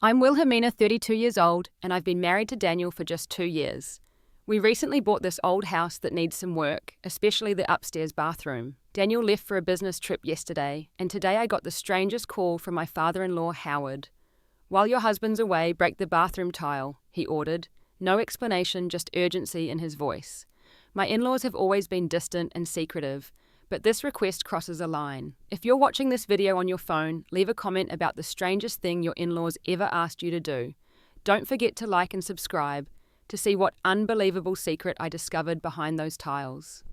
I'm Wilhelmina, 32 years old, and I've been married to Daniel for just 2 years. We recently bought this old house that needs some work, especially the upstairs bathroom. Daniel left for a business trip yesterday, and today I got the strangest call from my father-in-law, Howard. "While your husband's away, break the bathroom tile," he ordered. No explanation, just urgency in his voice. My in-laws have always been distant and secretive, but this request crosses a line. If you're watching this video on your phone, leave a comment about the strangest thing your in-laws ever asked you to do. Don't forget to like and subscribe to see what unbelievable secret I discovered behind those tiles.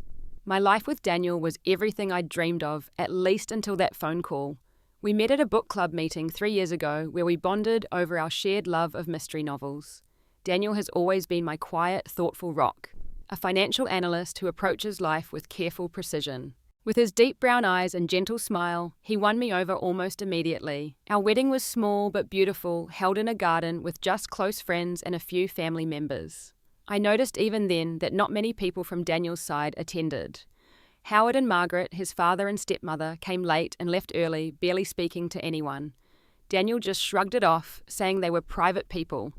My life with Daniel was everything I'd dreamed of, at least until that phone call. We met at a book club meeting 3 years ago where we bonded over our shared love of mystery novels. Daniel has always been my quiet, thoughtful rock, a financial analyst who approaches life with careful precision. With his deep brown eyes and gentle smile, he won me over almost immediately. Our wedding was small but beautiful, held in a garden with just close friends and a few family members. I noticed even then that not many people from Daniel's side attended. Howard and Margaret, his father and stepmother, came late and left early, barely speaking to anyone. Daniel just shrugged it off, saying they were private people.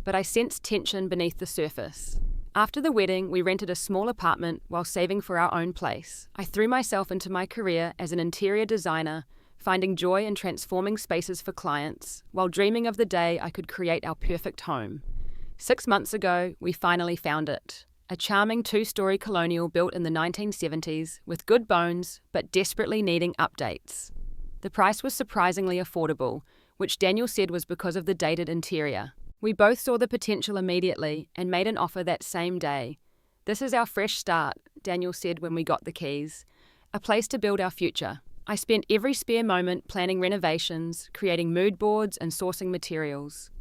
But I sensed tension beneath the surface. After the wedding, we rented a small apartment while saving for our own place. I threw myself into my career as an interior designer, finding joy in transforming spaces for clients, while dreaming of the day I could create our perfect home. 6 months ago, we finally found it. A charming 2-story colonial built in the 1970s, with good bones, but desperately needing updates. The price was surprisingly affordable, which Daniel said was because of the dated interior. We both saw the potential immediately and made an offer that same day. "This is our fresh start," Daniel said when we got the keys. "A place to build our future." I spent every spare moment planning renovations, creating mood boards and sourcing materials.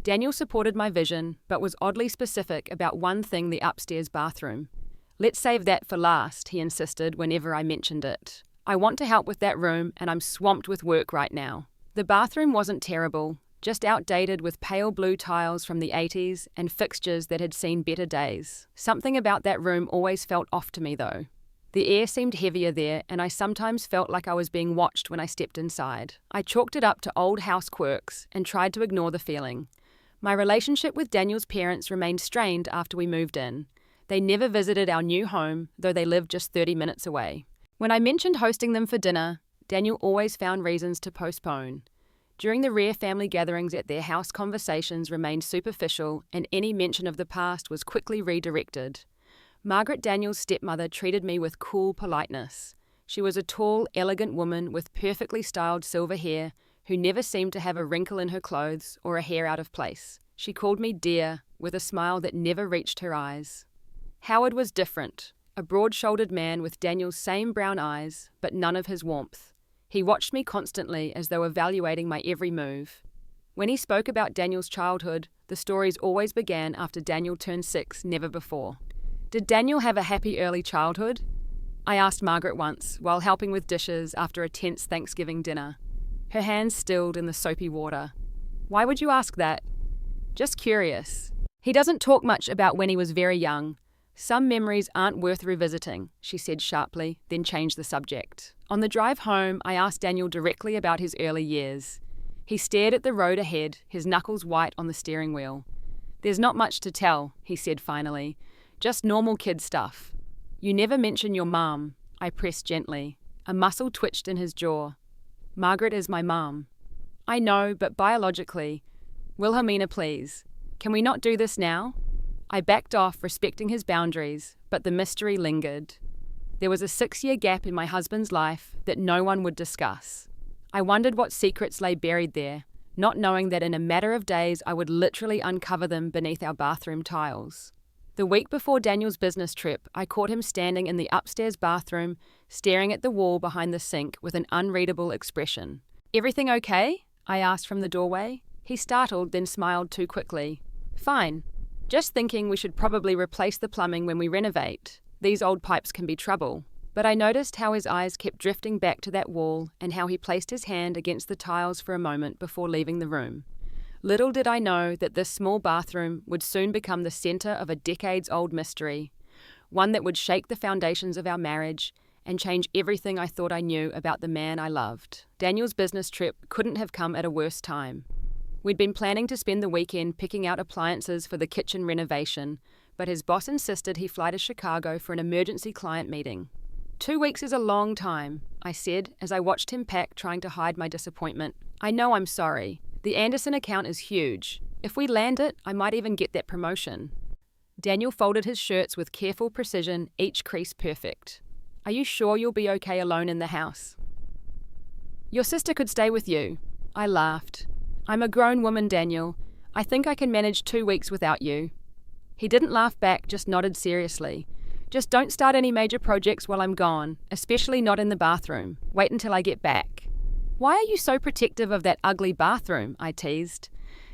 Daniel supported my vision, but was oddly specific about one thing: the upstairs bathroom. "Let's save that for last," he insisted whenever I mentioned it. "I want to help with that room, and I'm swamped with work right now." The bathroom wasn't terrible, just outdated with pale blue tiles from the 80s and fixtures that had seen better days. Something about that room always felt off to me though. The air seemed heavier there, and I sometimes felt like I was being watched when I stepped inside. I chalked it up to old house quirks and tried to ignore the feeling. My relationship with Daniel's parents remained strained after we moved in. They never visited our new home, though they lived just 30 minutes away. When I mentioned hosting them for dinner, Daniel always found reasons to postpone. During the rare family gatherings at their house, conversations remained superficial, and any mention of the past was quickly redirected. Margaret, Daniel's stepmother, treated me with cool politeness. She was a tall, elegant woman with perfectly styled silver hair who never seemed to have a wrinkle in her clothes or a hair out of place. She called me dear, with a smile that never reached her eyes. Howard was different, a broad-shouldered man with Daniel's same brown eyes, but none of his warmth. He watched me constantly as though evaluating my every move. When he spoke about Daniel's childhood, the stories always began after Daniel turned 6, never before. "Did Daniel have a happy early childhood?" I asked Margaret once, while helping with dishes after a tense Thanksgiving dinner. Her hands stilled in the soapy water. "Why would you ask that?" "Just curious." "He doesn't talk much about when he was very young. Some memories aren't worth revisiting," she said sharply, then changed the subject. On the drive home, I asked Daniel directly about his early years. He stared at the road ahead, his knuckles white on the steering wheel. "There's not much to tell," he said finally. "Just normal kid stuff." "You never mention your mom," I pressed gently. A muscle twitched in his jaw. "Margaret is my mom." "I know, but biologically." "Wilhelmina, please. Can we not do this now?" I backed off, respecting his boundaries, but the mystery lingered. There was a 6-year gap in my husband's life that no one would discuss. I wondered what secrets lay buried there, not knowing that in a matter of days I would literally uncover them beneath our bathroom tiles. The week before Daniel's business trip, I caught him standing in the upstairs bathroom, staring at the wall behind the sink with an unreadable expression. "Everything okay?" I asked from the doorway. He startled, then smiled too quickly. "Fine. Just thinking we should probably replace the plumbing when we renovate. These old pipes can be trouble." But I noticed how his eyes kept drifting back to that wall and how he placed his hand against the tiles for a moment before leaving the room. Little did I know that this small bathroom would soon become the center of a decades-old mystery, one that would shake the foundations of our marriage and change everything I thought I knew about the man I loved. Daniel's business trip couldn't have come at a worse time. We'd been planning to spend the weekend picking out appliances for the kitchen renovation, but his boss insisted he fly to Chicago for an emergency client meeting. 2 weeks is a long time, I said as I watched him pack, trying to hide my disappointment. I know I'm sorry. The Anderson account is huge. If we land it, I might even get that promotion. Daniel folded his shirts with careful precision, each crease perfect. Are you sure you'll be okay alone in the house? Your sister could stay with you. I laughed. I'm a grown woman, Daniel. I think I can manage 2 weeks without you. He didn't laugh back, just nodded seriously. Just don't start any major projects while I'm gone, especially not in the bathroom. Wait until I get back. Why are you so protective of that ugly bathroom? I teased.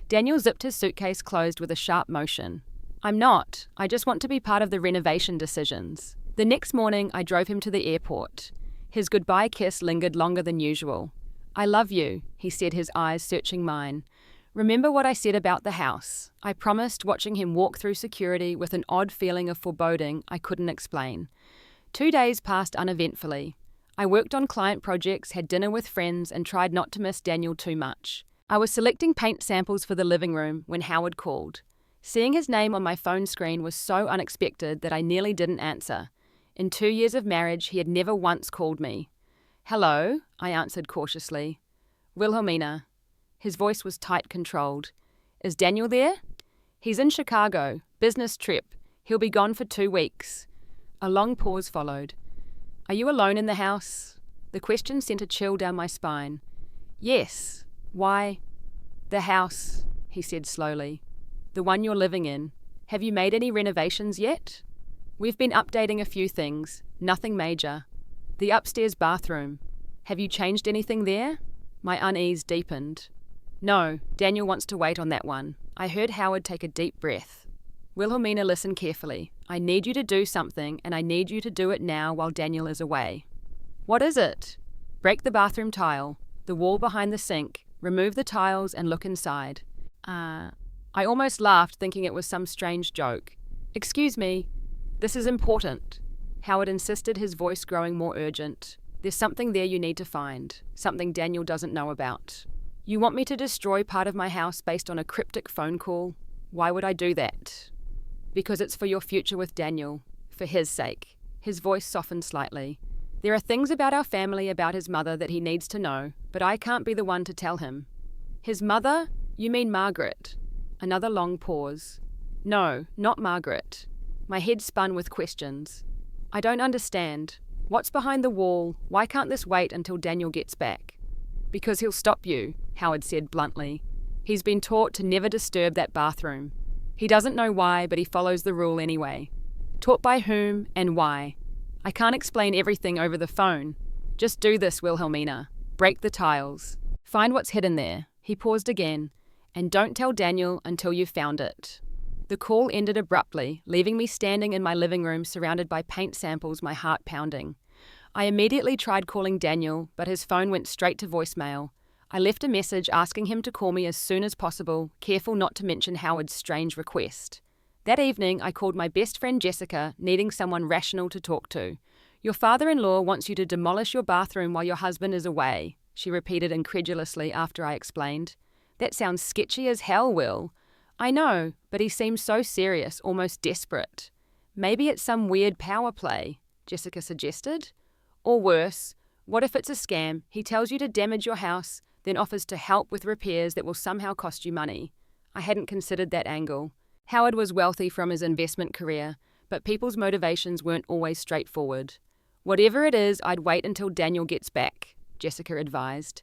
Daniel zipped his suitcase closed with a sharp motion. I'm not. I just want to be part of the renovation decisions. The next morning, I drove him to the airport. His goodbye kiss lingered longer than usual. I love you, he said, his eyes searching mine. Remember what I said about the house. I promised, watching him walk through security with an odd feeling of foreboding I couldn't explain. 2 days passed uneventfully. I worked on client projects, had dinner with friends, and tried not to miss Daniel too much. I was selecting paint samples for the living room when Howard called. Seeing his name on my phone screen was so unexpected that I nearly didn't answer. In 2 years of marriage, he had never once called me. Hello, I answered cautiously. Wilhelmina. His voice was tight, controlled. Is Daniel there? He's in Chicago. Business trip. He'll be gone for 2 weeks. A long pause followed. Are you alone in the house? The question sent a chill down my spine. Yes. Why? The house, he said slowly. The one you're living in. Have you made any renovations yet? We've been updating a few things. Nothing major. The upstairs bathroom. Have you changed anything there? My unease deepened. No, Daniel wants to wait on that one. I heard Howard take a deep breath. Wilhelmina, listen carefully. I need you to do something, and I need you to do it now while Daniel is away. What is it? Break the bathroom tile, the wall behind the sink, remove the tiles and look inside. I almost laughed, thinking it was some strange joke. Excuse me, this is important. Howard insisted, his voice growing more urgent. There's something there you need to find, something Daniel doesn't know about. You want me to destroy part of my house based on a cryptic phone call? Why would I do that? Because it's for your future with Daniel, for his sake. His voice softened slightly. There are things about our family, about his mother, that he needs to know, but I can't be the one to tell him. His mother? You mean Margaret? Another long pause. No, not Margaret. My head spun with questions. I don't understand. What's behind the wall? Why can't this wait until Daniel gets back? Because he'll stop you, Howard said bluntly. He's been taught to never disturb that bathroom. He doesn't know why, but he follows the rule anyway. Taught by whom and why? I can't explain everything over the phone. Just do this, Wilhelmina. Break the tiles. Find what's hidden there. He paused again. And don't tell Daniel until you've found it. The call ended abruptly, leaving me standing in my living room surrounded by paint samples, my heart pounding. I immediately tried calling Daniel, but his phone went straight to voicemail. I left a message asking him to call me as soon as possible, careful not to mention Howard's strange request. That evening, I called my best friend Jessica, needing someone rational to talk to. Your father-in-law wants you to demolish your bathroom while your husband is away, she repeated incredulously after I explained. That sounds sketchy as hell, Will. I know, but he seems so serious, almost desperate. Maybe it's some weird power play, Jessica suggested. Or worse, what if it's a scam? He tells you to damage your house, then offers to help with repairs that will somehow cost you money. I hadn't considered that angle. Howard was wealthy from his investment career, but people's motivations weren't always straightforward. Whatever it is, I'd wait until Daniel gets back, Jessica advised.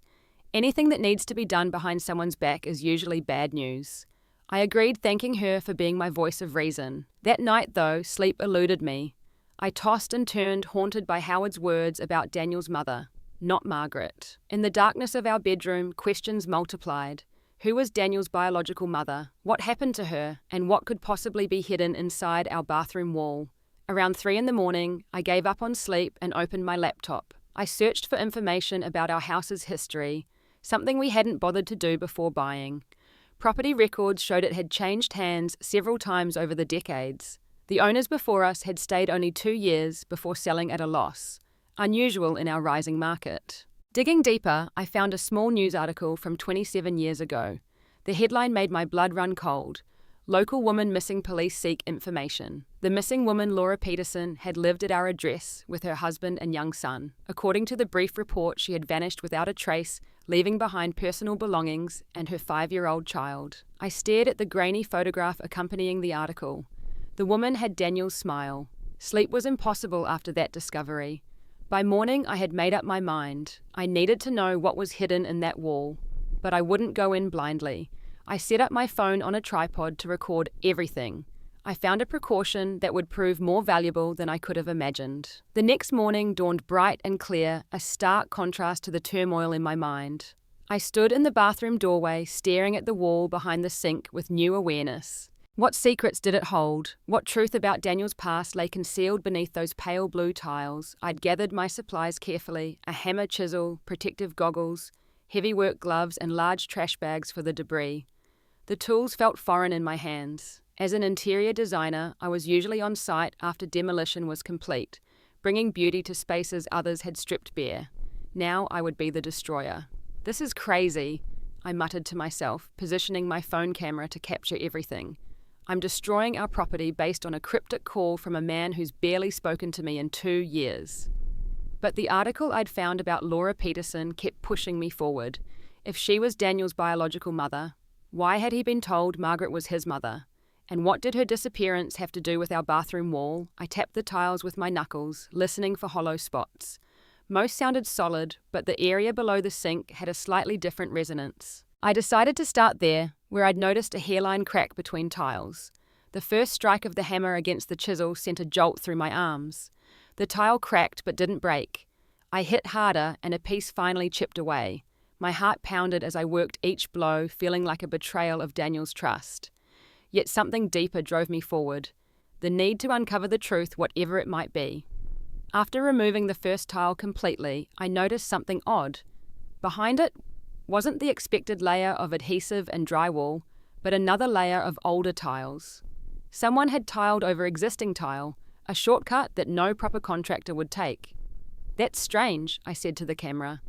Anything that needs to be done behind someone's back is usually bad news. I agreed, thanking her for being my voice of reason. That night, though, sleep eluded me. I tossed and turned, haunted by Howard's words about Daniel's mother, not Margaret. In the darkness of our bedroom, questions multiplied. Who was Daniel's biological mother? What happened to her? And what could possibly be hidden inside our bathroom wall? Around 3 a.m, I gave up on sleep and opened my laptop. I searched for information about our house's history, something we hadn't bothered to do before buying. Property records showed it had changed hands several times over the decades. The owners before us had stayed only 2 years before selling at a loss, unusual in our rising market. Digging deeper, I found a small news article from 27 years ago. The headline made my blood run cold. Local woman missing, police seek information. The missing woman, Laura Peterson, had lived at our address with her husband and young son. According to the brief report, she had vanished without a trace, leaving behind personal belongings and her 5-year-old child. I stared at the grainy photograph accompanying the article. The woman had Daniel's smile. Sleep was impossible after that discovery. By morning, I had made up my mind. I needed to know what was hidden in that wall. But I wouldn't go in blindly. I set up my phone on a tripod to record everything. I found a precaution that would prove more valuable than I could have imagined. The next morning dawned bright and clear, a stark contrast to the turmoil in my mind. I stood in the bathroom doorway, staring at the wall behind the sink with new awareness. What secrets did it hold? What truth about Daniel's past lay concealed beneath those pale blue tiles? I'd gathered my supplies carefully, a hammer, chisel, protective goggles, heavy work gloves, and large trash bags for the debris. The tools felt foreign in my hands. As an interior designer, I was usually on site after demolition was complete, bringing beauty to spaces others had stripped bare. Now I would be the destroyer. This is crazy, I muttered to myself, positioning my phone camera to capture everything. I'm destroying our property based on a cryptic call from a man who's barely spoken to me in 2 years. But the article I'd found about Laura Peterson kept pushing me forward. If she was Daniel's biological mother, why had he been told Margaret was his mother? And what did her disappearance have to do with our bathroom wall? I tapped the tiles with my knuckles, listening for hollow spots. Most sounded solid, but the area below the sink had a slightly different resonance. I decided to start there, where I'd noticed a hairline crack between tiles. The first strike of the hammer against the chisel sent a jolt through my arms. The tile cracked but didn't break. I hit harder, and a piece finally chipped away. My heart pounded as I worked each blow, feeling like a betrayal of Daniel's trust. Yet something deeper drove me forward, the need to uncover the truth, whatever it might be. After removing the first tile completely, I noticed something odd. Behind it wasn't the expected layer of adhesive and drywall, but another layer of older tiles. Someone had tiled over existing tile, a shortcut that no proper contractor would take. "That's strange," I said to the camera.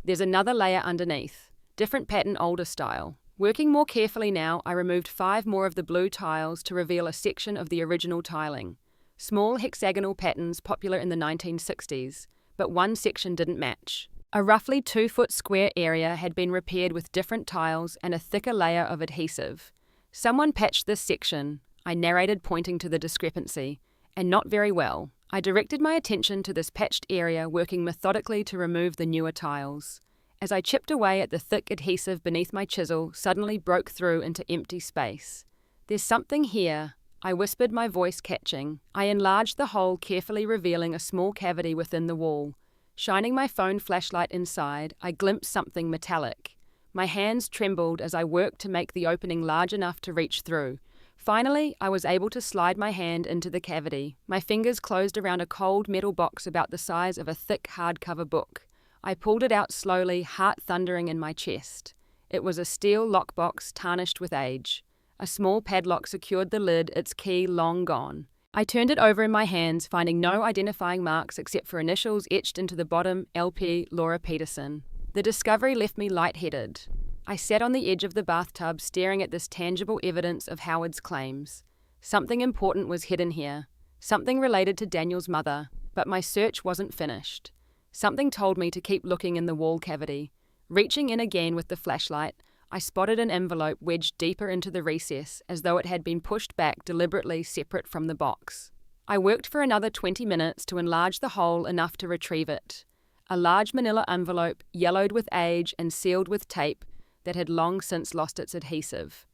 "There's another layer underneath, different pattern, older style." Working more carefully now, I removed 5 more of the blue tiles to reveal a section of the original tiling. Small hexagonal patterns popular in the 1960s, but one section didn't match. A roughly 2-foot square area had been repaired with different tiles and a thicker layer of adhesive. "Someone patched this section," I narrated, pointing to the discrepancy, "and not very well." I directed my attention to this patched area, working methodically to remove the newer tiles. As I chipped away at the thick adhesive beneath my chisel, suddenly broke through into empty space. "There's something here," I whispered, my voice catching. I enlarged the hole, carefully revealing a small cavity within the wall. Shining my phone flashlight inside, I glimpsed something metallic. My hands trembled as I worked to make the opening large enough to reach through. Finally, I was able to slide my hand into the cavity. My fingers closed around a cold metal box about the size of a thick hardcover book. I pulled it out slowly, heart thundering in my chest. It was a steel lockbox tarnished with age. A small padlock secured the lid, its key long gone. I turned it over in my hands, finding no identifying marks except for initials etched into the bottom, LP Laura Peterson. The discovery left me lightheaded. I sat on the edge of the bathtub, staring at this tangible evidence of Howard's claims. Something important was hidden here, something related to Daniel's mother, but my search wasn't finished. Something told me to keep looking in the wall cavity. Reaching in again with the flashlight, I spotted an envelope wedged deeper into the recess, as though it had been pushed back deliberately, separate from the box. I worked for another 20 minutes to enlarge the hole enough to retrieve it. A large manila envelope, yellowed with age and sealed with tape, that had long since lost its adhesive.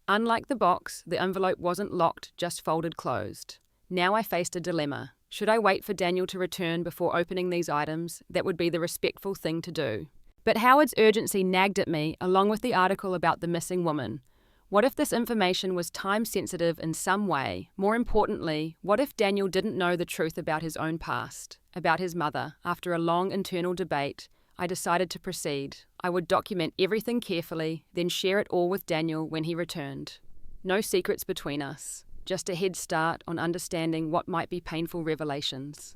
Unlike the box, the envelope wasn't locked, just folded closed. Now I faced a dilemma. Should I wait for Daniel to return before opening these items? That would be the respectful thing to do. But Howard's urgency nagged at me, along with the article about the missing woman. What if this information was time-sensitive in some way? More importantly, what if Daniel didn't know the truth about his own past, about his mother? After a long internal debate, I decided to proceed. I would document everything carefully, then share it all with Daniel when he returned. No secrets between us, just a head start on understanding what might be painful revelations.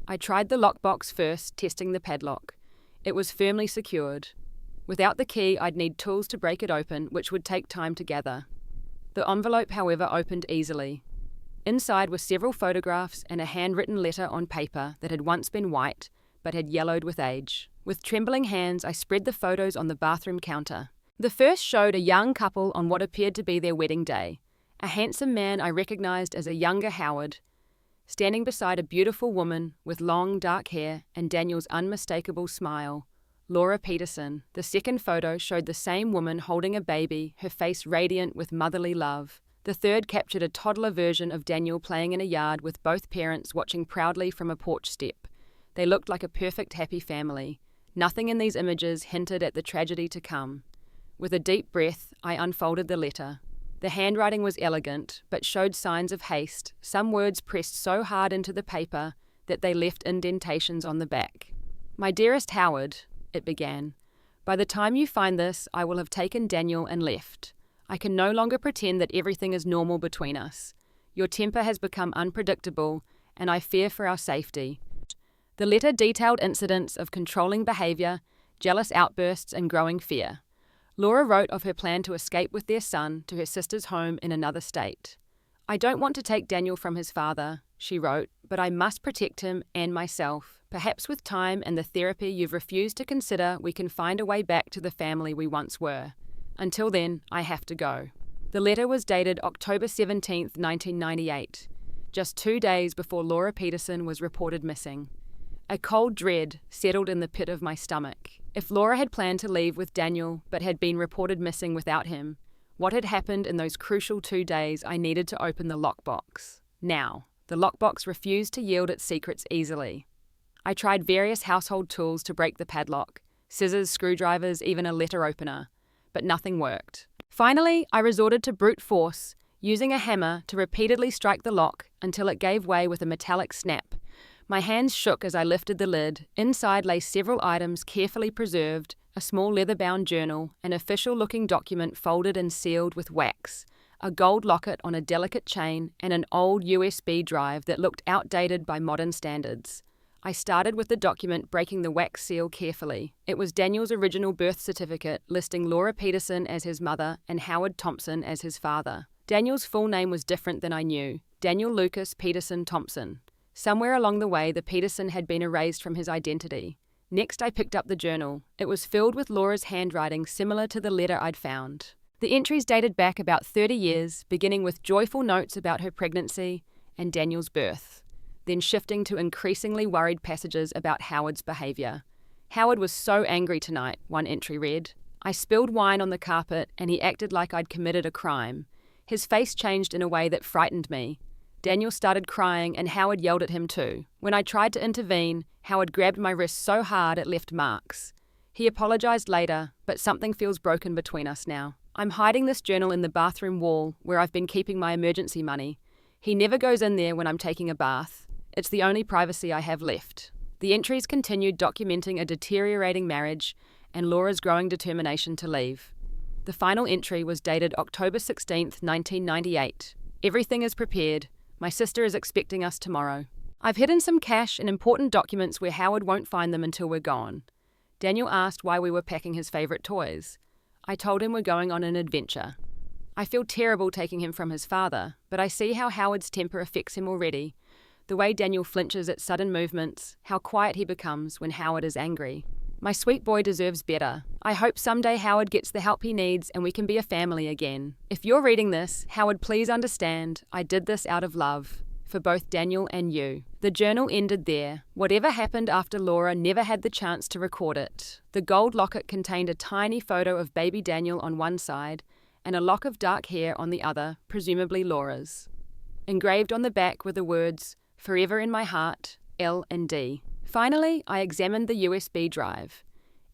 I tried the lockbox first, testing the padlock. It was firmly secured. Without the key, I'd need tools to break it open, which would take time to gather. The envelope, however, opened easily. Inside were several photographs and a handwritten letter on paper that had once been white, but had yellowed with age. With trembling hands, I spread the photos on the bathroom counter. The first showed a young couple on what appeared to be their wedding day. A handsome man I recognized as a younger Howard, standing beside a beautiful woman with long, dark hair and Daniel's unmistakable smile, Laura Peterson. The second photo showed the same woman holding a baby, her face radiant with motherly love. The third captured a toddler version of Daniel playing in a yard with both parents watching proudly from a porch step. They looked like a perfect, happy family. Nothing in these images hinted at the tragedy to come. With a deep breath, I unfolded the letter. The handwriting was elegant, but showed signs of haste, some words pressed so hard into the paper that they left indentations on the back. "My dearest Howard," it began, "by the time you find this, I will have taken Daniel and left. I can no longer pretend that everything is normal between us. Your temper has become unpredictable, and I fear for our safety." The letter detailed incidents of controlling behavior, jealous outbursts, and growing fear. Laura wrote of her plan to escape with their son to her sister's home in another state. "I don't want to take Daniel from his father," she wrote, "but I must protect him and myself. Perhaps with time and the therapy you've refused to consider, we can find a way back to the family we once were. Until then, I have to go." The letter was dated October 17, 1998, just 2 days before Laura Peterson was reported missing. A cold dread settled in the pit of my stomach. If Laura had planned to leave with Daniel but had been reported missing without him, what had happened in those crucial 2 days? I needed to open the lockbox. Now, the lockbox refused to yield its secrets easily. I tried various household tools to break the padlock, scissors, screwdrivers, even a letter opener, but nothing worked. Finally, I resorted to brute force, using a hammer to repeatedly strike the lock until it gave way with a metallic snap. My hands shook as I lifted the lid. Inside lay several items carefully preserved, a small leather-bound journal, an official-looking document folded and sealed with wax, a gold locket on a delicate chain, and an old USB drive that looked outdated by modern standards. I started with the document, breaking the wax seal carefully. It was Daniel's original birth certificate, listing Laura Peterson as his mother and Howard Thompson as his father. Daniel's full name was different than I knew: Daniel Lucas Peterson Thompson. Somewhere along the way, the Peterson had been erased from his identity. Next, I picked up the journal. It was filled with Laura's handwriting, similar to the letter I'd found. The entries dated back about 30 years, beginning with joyful notes about her pregnancy and Daniel's birth, then shifting to increasingly worried passages about Howard's behavior. "Howard was so angry tonight," one entry read. "I spilled wine on the carpet and he acted like I'd committed a crime. His face changed in a way that frightened me. Daniel started crying and Howard yelled at him too. When I tried to intervene, Howard grabbed my wrist so hard it left marks. He apologized later, but something feels broken between us now. I'm hiding this journal in the bathroom wall where I've been keeping my emergency money. He never goes in there when I'm taking a bath. It's the only privacy I have left." The entries continued, documenting a deteriorating marriage and Laura's growing determination to leave. The final entry was dated October 16, 1998. "Everything is prepared. My sister is expecting us tomorrow. I've hidden some cash and important documents where Howard won't find them until we're gone." Daniel asked why we were packing his favorite toys. I told him we're going on an adventure. I feel terrible taking him from his father, but I see how Howard's temper affects him already. The way Daniel flinches at sudden movements, how quiet he becomes when Howard is angry. My sweet boy deserves better. I hope someday Howard gets the help he needs and we can be a family again. If you're reading this, Howard, please understand, I did this out of love, for both Daniel and you. The journal ended there. Whatever happened after Laura never had the chance to record it. The gold locket contained a tiny photo of baby Daniel on one side and a lock of dark hair on the other, presumably Laura's. Engraved on the back were the words, "Forever in my heart, L and D." Finally, I examined the USB drive.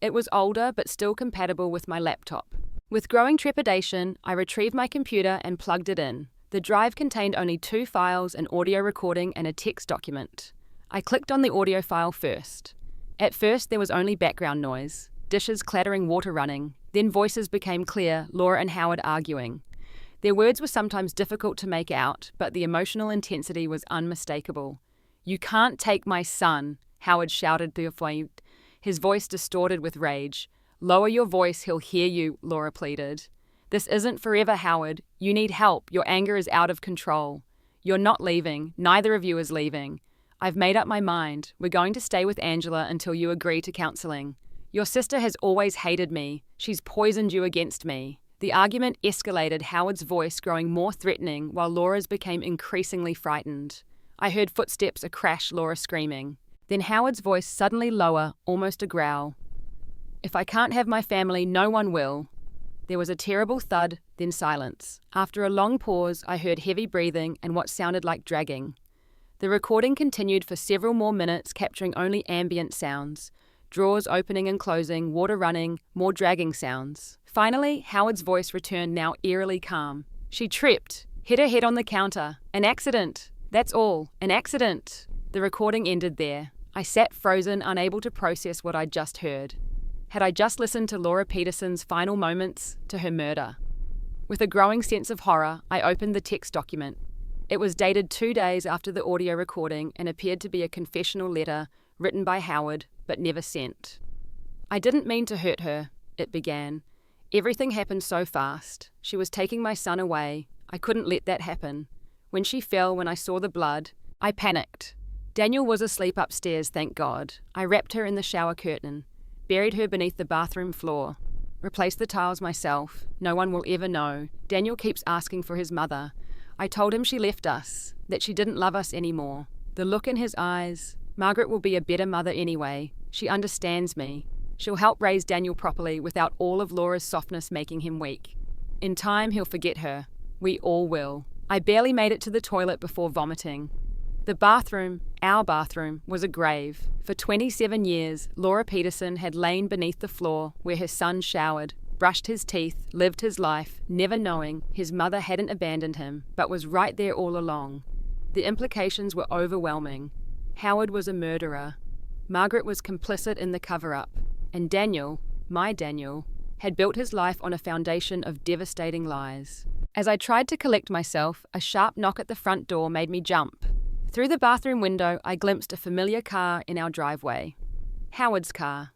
It was older but still compatible with my laptop. With growing trepidation, I retrieved my computer and plugged it in. The drive contained only 2 files, an audio recording and a text document. I clicked on the audio file first. At first, there was only background noise, dishes clattering, water running. Then voices became clear, Laura and Howard arguing. Their words were sometimes difficult to make out, but the emotional intensity was unmistakable. "You can't take my son," Howard shouted through a phone, his voice distorted with rage. Lower your voice, he'll hear you, Laura pleaded. This isn't forever, Howard. You need help. Your anger is out of control. You're not leaving. Neither of you is leaving. I've made up my mind. We're going to stay with Angela until you agree to counselling. Your sister has always hated me. She's poisoned you against me. The argument escalated, Howard's voice growing more threatening while Laura's became increasingly frightened. I heard footsteps, a crash, Laura screaming. Then Howard's voice suddenly lower, almost a growl. If I can't have my family, no one will. There was a terrible thud, then silence. After a long pause, I heard heavy breathing and what sounded like dragging. The recording continued for several more minutes, capturing only ambient sounds. Drawers opening and closing, water running, more dragging sounds. Finally, Howard's voice returned, now eerily calm. She tripped, hit her head on the counter. An accident. That's all. An accident. The recording ended there. I sat frozen, unable to process what I'd just heard. Had I just listened to Laura Peterson's final moments to her murder? With a growing sense of horror, I opened the text document. It was dated 2 days after the audio recording and appeared to be a confessional letter written by Howard, but never sent. I didn't mean to hurt her, it began. Everything happened so fast. She was taking my son away. I couldn't let that happen. When she fell, when I saw the blood, I panicked. Daniel was asleep upstairs, thank God. I wrapped her in the shower curtain, buried her beneath the bathroom floor, replaced the tiles myself. No one will ever know. Daniel keeps asking for his mother. I told him she left us, that she didn't love us anymore. The look in his eyes. Margaret will be a better mother anyway. She understands me. She'll help raise Daniel properly without all of Laura's softness making him weak. In time, he'll forget her. We all will. I barely made it to the toilet before vomiting. The bathroom, our bathroom, was a grave. For 27 years, Laura Peterson had lain beneath the floor where her son showered, brushed his teeth, lived his life, never knowing his mother hadn't abandoned him, but was right there all along. The implications were overwhelming. Howard was a murderer. Margaret was complicit in the cover-up. And Daniel, my Daniel, had built his life on a foundation of devastating lies. As I tried to collect myself, a sharp knock at the front door made me jump. Through the bathroom window, I glimpsed a familiar car in our driveway. Howard's car.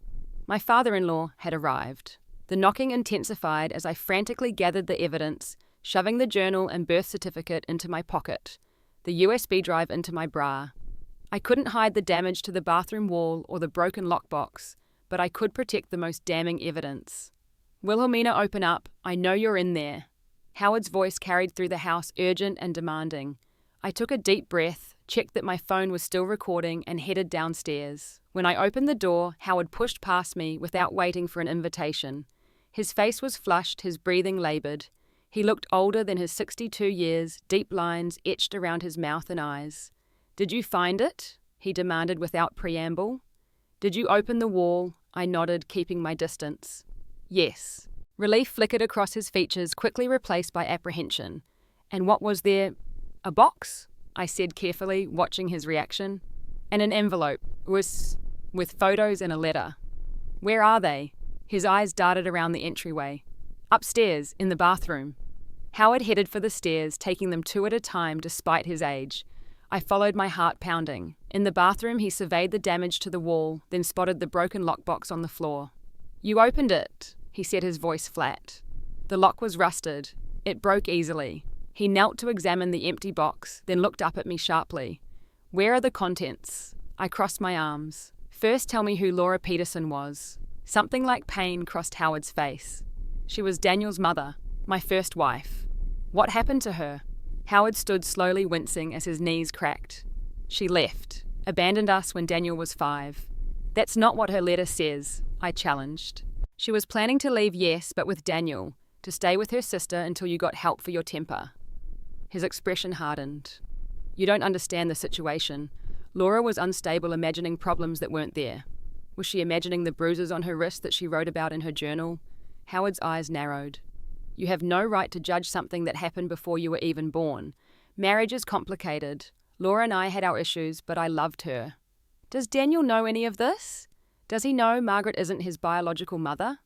My father-in-law had arrived. The knocking intensified as I frantically gathered the evidence, shoving the journal and birth certificate into my pocket, the USB drive into my bra. I couldn't hide the damage to the bathroom wall or the broken lockbox, but I could protect the most damning evidence. Wilhelmina, open up. I know you're in there. Howard's voice carried through the house, urgent and demanding. I took a deep breath, checked that my phone was still recording, and headed downstairs. When I opened the door, Howard pushed past me without waiting for an invitation. His face was flushed, his breathing laboured. He looked older than his 62 years, deep lines etched around his mouth and eyes. Did you find it? He demanded without preamble. Did you open the wall? I nodded, keeping my distance. Yes. Relief flickered across his features, quickly replaced by apprehension. And what was there? A box? I said carefully, watching his reaction. And an envelope, with photos and a letter. Where are they? His eyes darted around the entryway. Upstairs, in the bathroom. Howard headed for the stairs, taking them 2 at a time despite his age. I followed, my heart pounding. In the bathroom, he surveyed the damage to the wall, then spotted the broken lockbox on the floor. You opened it, he said, his voice flat. The lock was rusted. It broke easily. He knelt to examine the empty box, then looked up at me sharply. Where are the contents? I crossed my arms. First, tell me who Laura Peterson was. Something like pain crossed Howard's face. She was Daniel's mother, my first wife. What happened to her? Howard stood slowly, wincing as his knees cracked. She left, abandoned us when Daniel was 5. That's not what her letter says, I challenged. She was planning to leave, yes, but with Daniel, to stay with her sister until you got help for your temper. His expression hardened. You don't understand the situation. Laura was unstable, imagining problems that weren't there. Was she imagining the bruises on her wrist that she wrote about in her journal? Howard's eyes narrowed. You have no right to judge something that happened before you were even born. Marriage is complicated. Laura and I had our issues, but I loved her. Does Daniel know any of this? Does he know Margaret isn't his biological mother?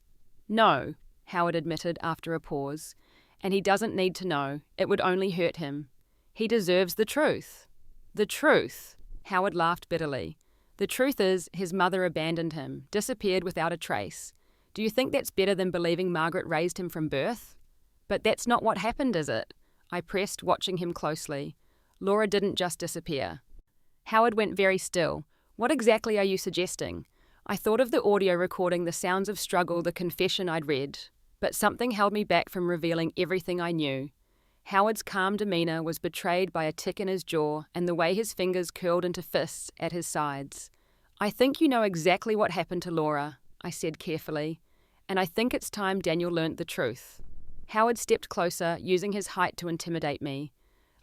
No, Howard admitted after a pause. And he doesn't need to know. It would only hurt him. He deserves the truth. The truth? Howard laughed bitterly. The truth is, his mother abandoned him, disappeared without a trace. Do you think that's better than believing Margaret raised him from birth? But that's not what happened, is it? I pressed, watching him closely. Laura didn't just disappear. Howard went very still. What exactly are you suggesting? I thought of the audio recording, the sounds of struggle, the confession I'd read. But something held me back from revealing everything I knew. Howard's calm demeanour was betrayed by a tick in his jaw and the way his fingers curled into fists at his sides. I think you know exactly what happened to Laura, I said carefully, and I think it's time Daniel learnt the truth. Howard stepped closer, using his height to intimidate me.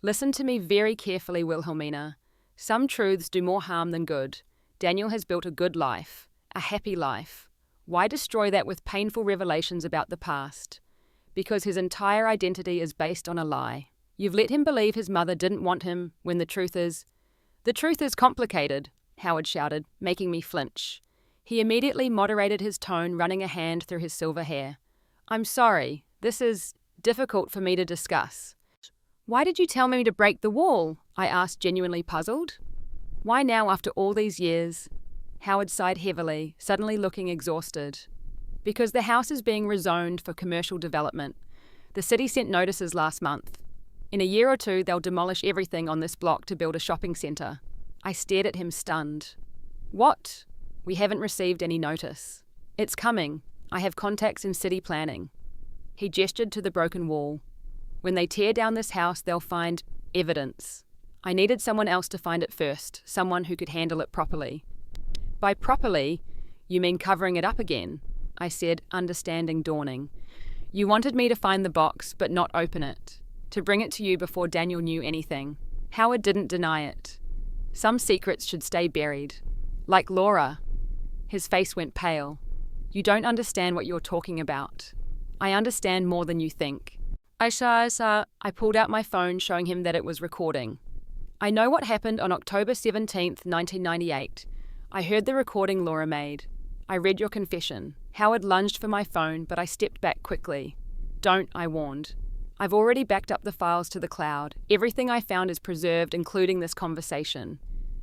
Listen to me very carefully, Wilhelmina. Some truths do more harm than good. Daniel has built a good life, a happy life. Why destroy that with painful revelations about the past? Because his entire identity is based on a lie. You've let him believe his mother didn't want him when the truth is complicated, Howard shouted, making me flinch. He immediately moderated his tone, running a hand through his silver hair. I'm sorry, this is difficult for me to discuss. Why did you tell me to break the wall? I asked, genuinely puzzled. Why now after all these years? Howard sighed heavily, suddenly looking exhausted. Because the house is being rezoned for commercial development. The city sent notices last month. In a year or two, they'll demolish everything on this block to build a shopping centre. I stared at him, stunned. What? We haven't received any notice. It's coming. I have contacts in city planning. He gestured to the broken wall. When they tear down this house, they'll find evidence. I needed someone else to find it first, someone who could handle it properly. By properly, you mean covering it up again, I said, understanding dawning. You wanted me to find the box, but not open it. To bring it to you before Daniel knew anything. Howard didn't deny it. Some secrets should stay buried. Like Laura. His face went pale. You don't understand what you're talking about. I understand more than you think. I pulled out my phone, showing him that it was recording. I know what happened on October 17th, 1998. I heard the recording Laura made. I read your confession. Howard lunged for my phone, but I stepped back quickly. Don't, I warned. I've already backed up the files to the cloud. Everything I found is preserved, including this conversation.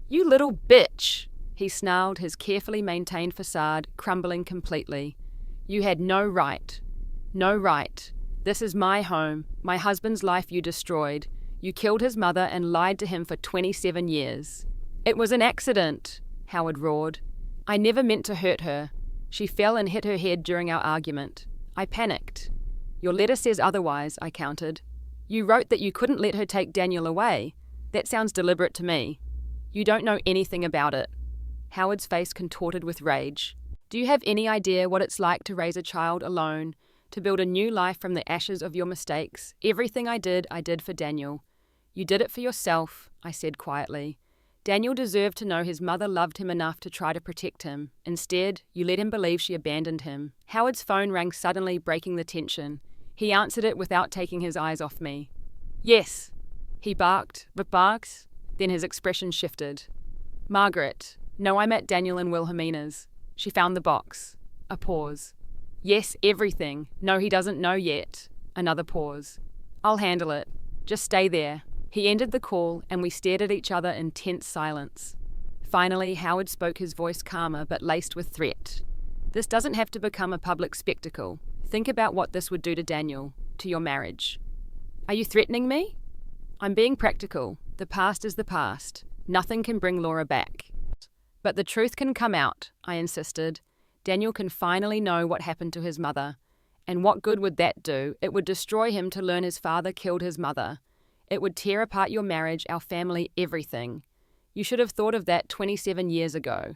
You little bitch, he snarled, his carefully maintained facade crumbling completely. You had no right. No right. This is my home, my husband's life you destroyed. You killed his mother and lied to him for 27 years. It was an accident, Howard roared. I never meant to hurt her. She fell and hit her head during our argument. I panicked. Your letter says otherwise, I countered. You wrote that you couldn't let her take Daniel away. That sounds deliberate to me. You don't know anything about it. Howard's face contorted with rage. Do you have any idea what it's like to raise a child alone, to build a new life from the ashes of your mistakes? Everything I did for Daniel. You did it for yourself, I said quietly. Daniel deserved to know his mother loved him enough to try to protect him. Instead, you let him believe she abandoned him. Howard's phone rang suddenly, breaking the tension. He answered it without taking his eyes off me. Yes, he barked, then his expression shifted. Margaret. No, I'm at Daniel and Wilhelmina's. She found the box. A pause. Yes, everything. No, he doesn't know yet. Another pause. I'll handle it. Just stay there. He ended the call, and we stared at each other in tense silence. Finally, Howard spoke, his voice calmer but laced with threat. This doesn't have to become a public spectacle. Think about what this would do to Daniel, to your marriage. Are you threatening me? I'm being practical. The past is the past. Nothing can bring Laura back. But the truth can come out, I insisted. Daniel can finally know what happened to his mother. And what good would that do? It would destroy him to learn his father killed his mother. It would tear apart your marriage, our family, everything. You should have thought of that 27 years ago.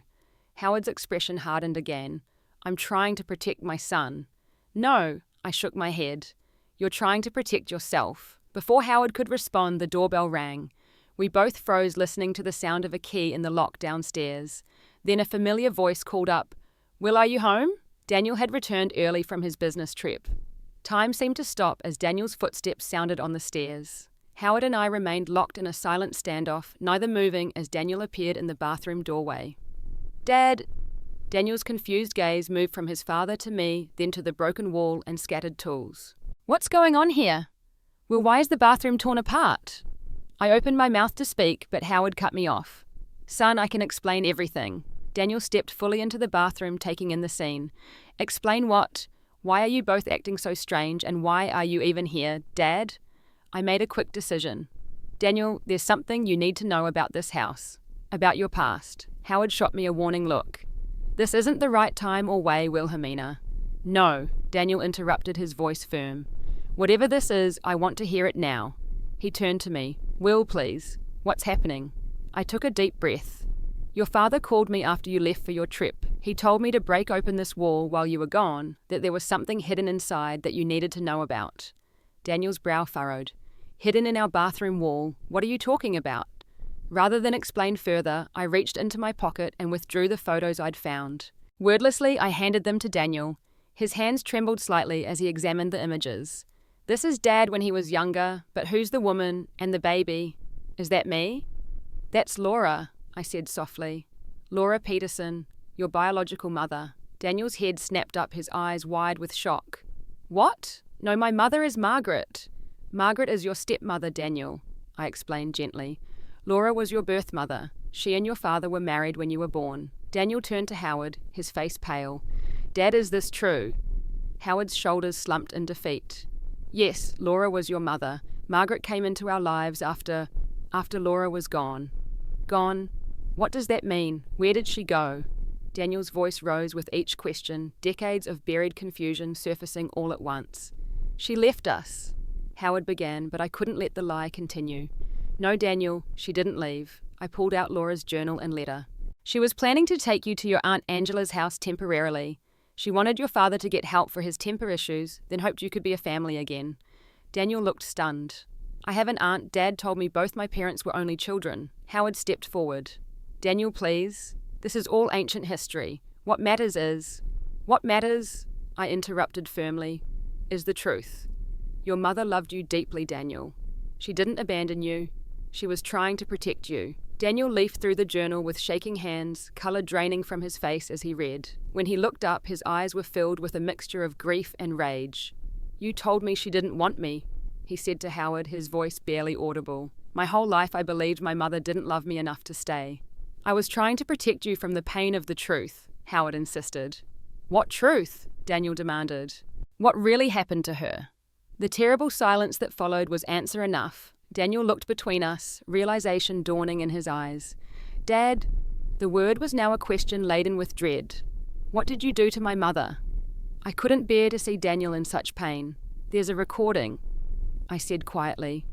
Howard's expression hardened again. I'm trying to protect my son. No, I shook my head. You're trying to protect yourself. Before Howard could respond, the doorbell rang. We both froze, listening to the sound of a key in the lock downstairs. Then a familiar voice called up, Will, are you home? Daniel had returned early from his business trip. Time seemed to stop as Daniel's footsteps sounded on the stairs. Howard and I remained locked in a silent standoff, neither moving as Daniel appeared in the bathroom doorway. Dad! Daniel's confused gaze moved from his father to me, then to the broken wall and scattered tools. What's going on here? Well, why is the bathroom torn apart? I opened my mouth to speak, but Howard cut me off. Son, I can explain everything. Daniel stepped fully into the bathroom, taking in the scene. Explain what? Why are you both acting so strange, and why are you even here, Dad? I made a quick decision. Daniel, there's something you need to know about this house. About your past. Howard shot me a warning look. This isn't the right time or way, Wilhelmina. No, Daniel interrupted, his voice firm. Whatever this is, I want to hear it now. He turned to me. Will, please. What's happening? I took a deep breath. Your father called me after you left for your trip. He told me to break open this wall while you were gone, that there was something hidden inside that you needed to know about. Daniel's brow furrowed. Hidden in our bathroom wall? What are you talking about? Rather than explain further, I reached into my pocket and withdrew the photos I'd found. Wordlessly, I handed them to Daniel. His hands trembled slightly as he examined the images. This is Dad when he was younger, but who's the woman and the baby? Is that me? That's Laura, I said softly. Laura Peterson, your biological mother. Daniel's head snapped up, his eyes wide with shock. What? No, my mother is Margaret. Margaret is your stepmother, Daniel, I explained gently. Laura was your birth mother. She and your father were married when you were born. Daniel turned to Howard, his face pale. Dad, is this true? Howard's shoulders slumped in defeat. Yes, Laura was your mother. Margaret came into our lives after Laura was gone. Gone? What does that mean? Where did she go? Daniel's voice rose with each question, decades of buried confusion surfacing all at once. She left us, Howard began, but I couldn't let the lie continue. No, Daniel, she didn't leave. I pulled out Laura's journal and letter. She was planning to take you to your Aunt Angela's house temporarily. She wanted your father to get help for his temper issues, then hoped you could be a family again. Daniel looked stunned. I have an aunt. Dad told me both my parents were only children. Howard stepped forward. Daniel, please. This is all ancient history. What matters, I interrupted firmly, is the truth. Your mother loved you deeply, Daniel. She didn't abandon you. She was trying to protect you. Daniel leafed through the journal with shaking hands, colour draining from his face as he read. When he looked up, his eyes were filled with a mixture of grief and rage. You told me she didn't want me, he said to Howard, his voice barely audible. My whole life I believed my mother didn't love me enough to stay. I was trying to protect you from the pain of the truth, Howard insisted. What truth? Daniel demanded. What really happened to her? The terrible silence that followed was answer enough. Daniel looked between us, realization dawning in his eyes. Dad, the word was now a question laden with dread. What did you do to my mother? I couldn't bear to see Daniel in such pain. There's a recording, I said quietly.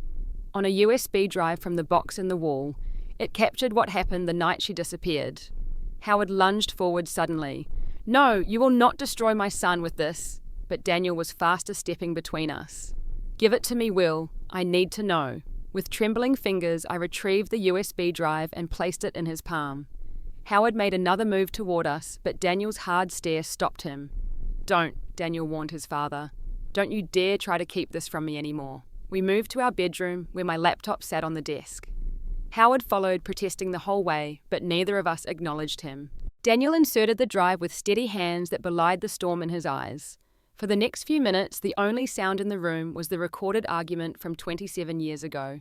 On a USB drive from the box in the wall, it captured what happened the night she disappeared. Howard lunged forward suddenly. No, you will not destroy my son with this. But Daniel was faster stepping between us. Give it to me, Will. I need to know. With trembling fingers, I retrieved the USB drive and placed it in his palm. Howard made another move toward us, but Daniel's hard stare stopped him. Don't, Daniel warned his father. Don't you dare try to keep this from me anymore. We moved to our bedroom, where my laptop sat on the desk. Howard followed, protesting the whole way, but neither of us acknowledged him. Daniel inserted the drive with steady hands that belied the storm in his eyes. For the next few minutes, the only sound in the room was the recorded argument from 27 years ago.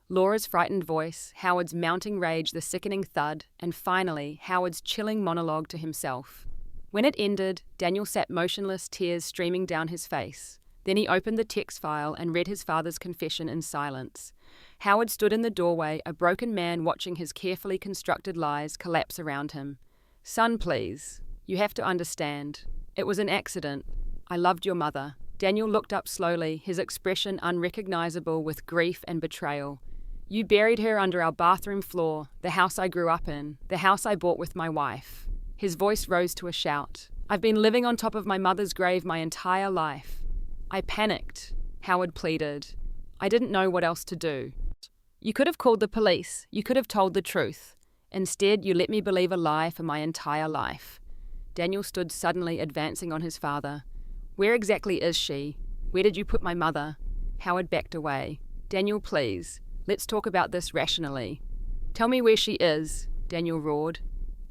Laura's frightened voice, Howard's mounting rage, the sickening thud, and finally, Howard's chilling monologue to himself. When it ended, Daniel sat motionless, tears streaming down his face. Then he opened the text file and read his father's confession in silence. Howard stood in the doorway, a broken man watching his carefully constructed lies collapse around him. Son, please. You have to understand. It was an accident. I loved your mother. Daniel looked up slowly, his expression unrecognizable with grief and betrayal. You buried her under our bathroom floor, the house I grew up in, the house I bought with my wife. His voice rose to a shout. I've been living on top of my mother's grave my entire life. I panicked, Howard pleaded. I didn't know what else to do. You could have called the police. You could have told the truth. Instead, you let me believe a lie for my entire life. Daniel stood suddenly, advancing on his father. Where exactly is she? Where did you put my mother? Howard backed away. Daniel, please. Let's talk about this rationally. Tell me where she is, Daniel roared.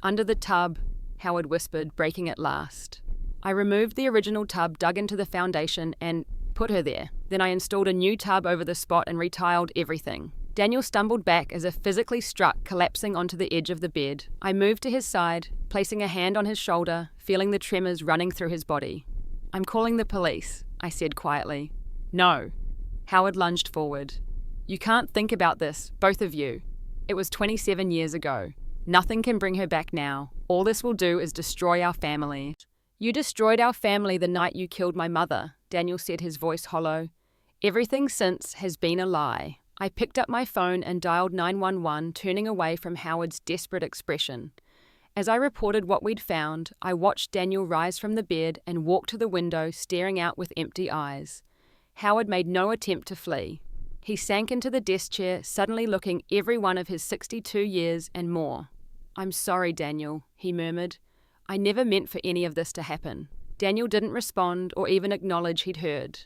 Under the tub, Howard whispered, breaking at last. I removed the original tub, dug into the foundation, and put her there. Then I installed a new tub over the spot and retiled everything. Daniel stumbled back as if physically struck, collapsing onto the edge of the bed. I moved to his side, placing a hand on his shoulder, feeling the tremors running through his body. "I'm calling the police," I said quietly. "No." Howard lunged forward. "You can't think about this, both of you. It was 27 years ago. Nothing can bring her back now. All this will do is destroy our family." "You destroyed our family the night you killed my mother," Daniel said, his voice hollow. "Everything since has been a lie." I picked up my phone and dialed 911, turning away from Howard's desperate expression. As I reported what we'd found, I watched Daniel rise from the bed and walk to the window, staring out with empty eyes. Howard made no attempt to flee. He sank into the desk chair, suddenly looking every one of his 62 years and more. "I'm sorry, Daniel," he murmured. "I never meant for any of this to happen." Daniel didn't respond or even acknowledge he'd heard.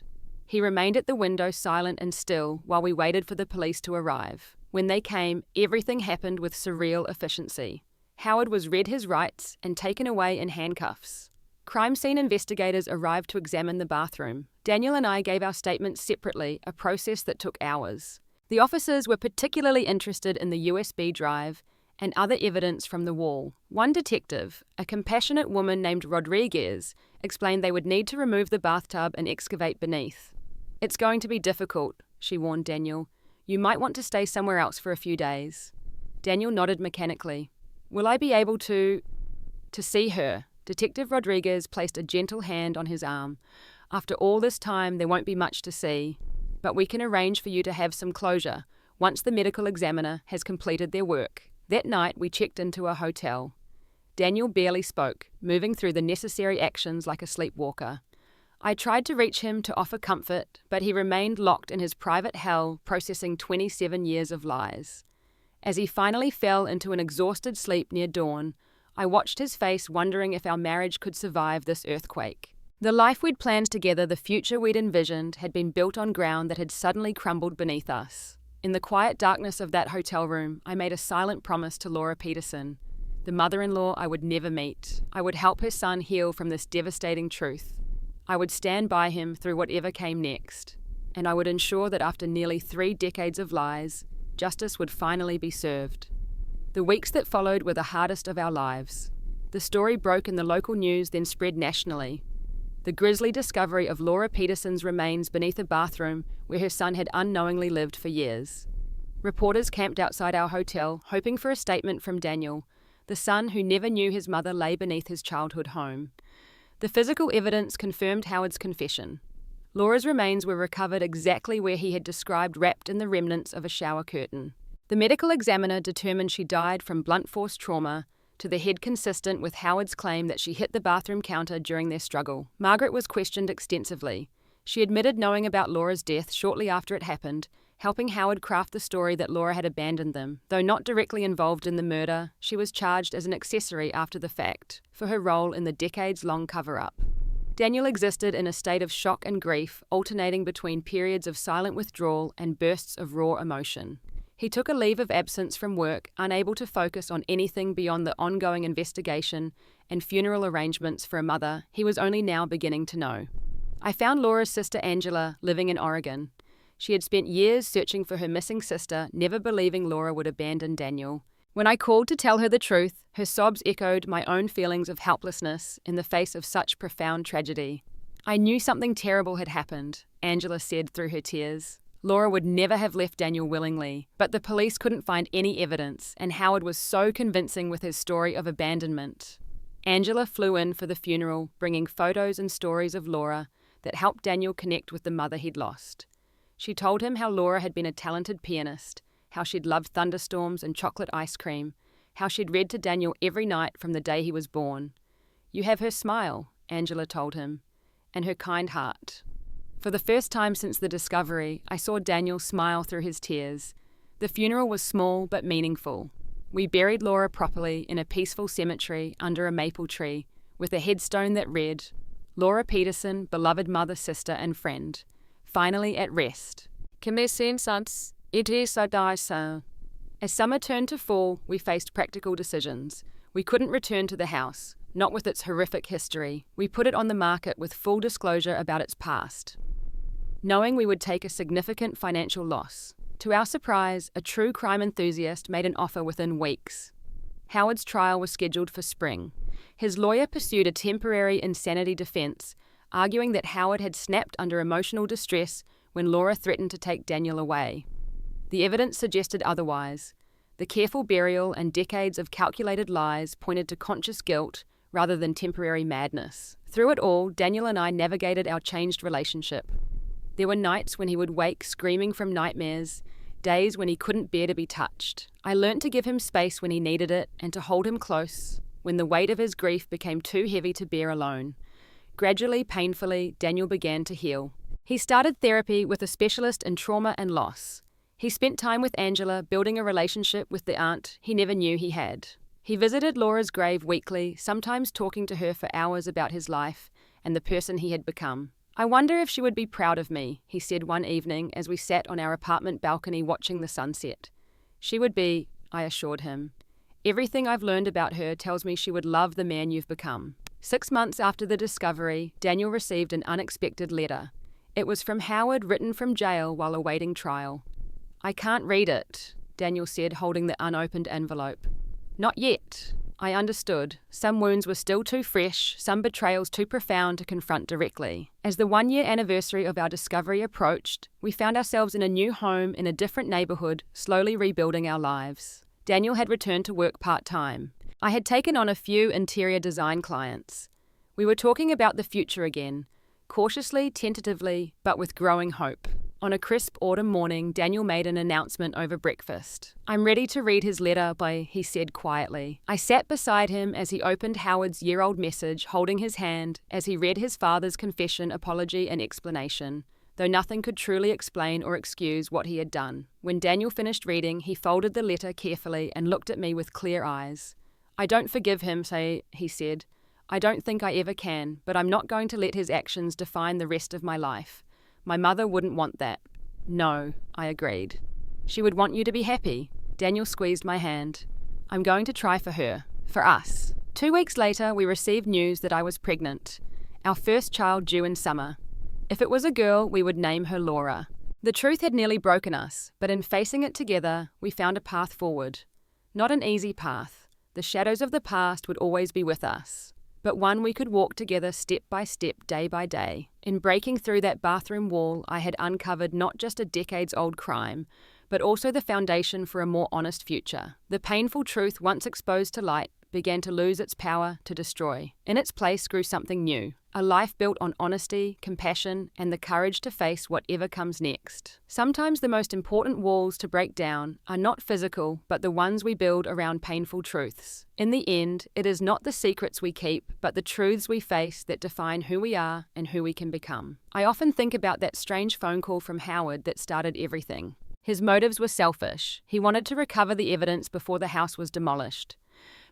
He remained at the window, silent and still, while we waited for the police to arrive. When they came, everything happened with surreal efficiency. Howard was read his rights and taken away in handcuffs. Crime scene investigators arrived to examine the bathroom. Daniel and I gave our statements separately, a process that took hours. The officers were particularly interested in the USB drive and other evidence from the wall. One detective, a compassionate woman named Rodriguez, explained they would need to remove the bathtub and excavate beneath. "It's going to be difficult," she warned Daniel. "You might want to stay somewhere else for a few days." Daniel nodded mechanically. "Will I be able to see her?" Detective Rodriguez placed a gentle hand on his arm. "After all this time, there won't be much to see, but we can arrange for you to have some closure once the medical examiner has completed their work." That night, we checked into a hotel. Daniel barely spoke, moving through the necessary actions like a sleepwalker. I tried to reach him to offer comfort, but he remained locked in his private hell, processing 27 years of lies. As he finally fell into an exhausted sleep near dawn, I watched his face, wondering if our marriage could survive this earthquake. The life we'd planned together, the future we'd envisioned, had been built on ground that had suddenly crumbled beneath us. In the quiet darkness of that hotel room, I made a silent promise to Laura Peterson, the mother-in-law I would never meet. I would help her son heal from this devastating truth. I would stand by him through whatever came next, and I would ensure that after nearly 3 decades of lies, justice would finally be served. The weeks that followed were the hardest of our lives. The story broke in the local news, then spread nationally. The grisly discovery of Laura Peterson's remains beneath a bathroom where her son had unknowingly lived for years. Reporters camped outside our hotel, hoping for a statement from Daniel, the son who never knew his mother lay beneath his childhood home. The physical evidence confirmed Howard's confession. Laura's remains were recovered exactly where he had described, wrapped in the remnants of a shower curtain. The medical examiner determined she died from blunt force trauma, to the head consistent with Howard's claim that she hit the bathroom counter during their struggle. Margaret was questioned extensively. She admitted knowing about Laura's death shortly after it happened, helping Howard craft the story that Laura had abandoned them. Though not directly involved in the murder, she was charged as an accessory after the fact for her role in the decades-long cover-up. Daniel existed in a state of shock and grief, alternating between periods of silent withdrawal and bursts of raw emotion. He took a leave of absence from work, unable to focus on anything beyond the ongoing investigation and funeral arrangements for a mother he was only now beginning to know. I found Laura's sister Angela living in Oregon. She had spent years searching for her missing sister, never believing Laura would abandon Daniel. When I called to tell her the truth, her sobs echoed my own feelings of helplessness in the face of such profound tragedy. "I knew something terrible had happened," Angela said through her tears. Laura would never have left Daniel willingly, but the police couldn't find any evidence, and Howard was so convincing with his story of abandonment. Angela flew in for the funeral, bringing photos and stories of Laura that helped Daniel connect with the mother he'd lost. She told him how Laura had been a talented pianist, how she'd loved thunderstorms and chocolate ice cream, how she'd read to Daniel every night from the day he was born. "You have her smile," Angela told him, "and her kind heart." For the first time since the discovery, I saw Daniel smile through his tears. The funeral was small but meaningful. We buried Laura properly in a peaceful cemetery under a maple tree, with a headstone that read, "Laura Peterson, beloved mother, sister, and friend, finally at rest. It is a die so." As summer turned to fall, we faced practical decisions. We couldn't return to the house, not with its horrific history. We put it on the market with full disclosure about its past, knowing we would take a significant financial loss. To our surprise, a true crime enthusiast made an offer within weeks. Howard's trial was scheduled for spring. His lawyer pursued a temporary insanity defense, arguing that Howard had snapped under emotional distress when Laura threatened to take Daniel away. The evidence suggested otherwise. The careful burial and decades of calculated lies pointed to conscious guilt rather than temporary madness. Through it all, Daniel and I navigated our changed relationship. There were nights when he would wake screaming from nightmares, days when he couldn't bear to be touched. I learnt to give him space when he needed it and to hold him close when the weight of his grief became too heavy to bear alone. Gradually, painfully, Daniel began to heal. He started therapy with a specialist in trauma and loss. He spent time with Angela, building a relationship with the aunt he never knew he had. He visited Laura's grave weekly, sometimes talking to her for hours about his life and the person he had become. "I wonder if she would be proud of me," he said one evening as we sat on our apartment balcony watching the sunset. "She would be," I assured him. "Everything I've learned about her tells me she would love the man you've become." 6 months after the discovery, Daniel received an unexpected letter. It was from Howard, written from jail while awaiting trial. "I can't read it," Daniel said, holding the unopened envelope. "Not yet." I understood. Some wounds were still too fresh, some betrayals too profound to confront directly. As the 1-year anniversary of our discovery approached, we found ourselves in a new home in a different neighborhood, slowly rebuilding our lives. Daniel had returned to work part-time. I had taken on a few interior design clients. We were talking about the future again, cautiously, tentatively, but with growing hope. On a crisp autumn morning, Daniel made an announcement over breakfast. "I'm ready to read his letter," he said quietly. I sat beside him as he opened Howard's year-old message, holding his hand as he read his father's confession, apology, and explanation, though nothing could truly explain or excuse what he had done. When Daniel finished reading, he folded the letter carefully and looked at me with clear eyes. "I don't forgive him," he said. "I don't think I ever can, but I'm not going to let his actions define the rest of my life. My mother wouldn't want that." "No," I agreed. "She would want you to be happy." Daniel squeezed my hand. "I'm going to try for her. For us." 2 weeks later, we received news that I was pregnant. Our first child due in summer. If it was a girl, we would name her Laura. The truth had nearly broken us, but in facing it together, we found a path forward. Not an easy path. The shadows of the past would always be with us, but one we could walk together step by step, day by day. In breaking through that bathroom wall, I had uncovered not just a decades-old crime, but also the foundation for a more honest future. The painful truth, once exposed to light, began to lose its power to destroy. In its place grew something new, a life built on honesty, compassion, and the courage to face whatever comes next. Sometimes the most important walls to break down are not physical, but the ones we build around painful truths. In the end, it is not the secrets we keep, but the truths we face that define who we are and who we can become. I often think about that strange phone call from Howard that started everything. His motives were selfish. He wanted to recover the evidence before the house was demolished.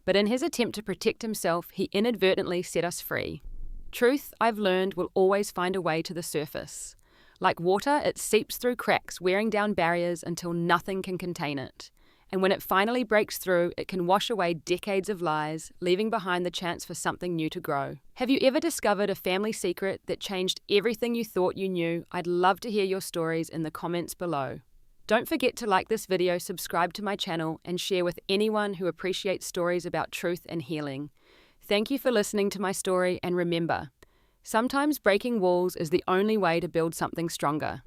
But in his attempt to protect himself, he inadvertently set us free. Truth, I've learned, will always find a way to the surface. Like water, it seeps through cracks, wearing down barriers until nothing can contain it. And when it finally breaks through, it can wash away decades of lies, leaving behind the chance for something new to grow. Have you ever discovered a family secret that changed everything you thought you knew? I'd love to hear your stories in the comments below. Don't forget to like this video, subscribe to my channel, and share with anyone who appreciates stories about truth and healing. Thank you for listening to my story, and remember, sometimes breaking walls is the only way to build something stronger.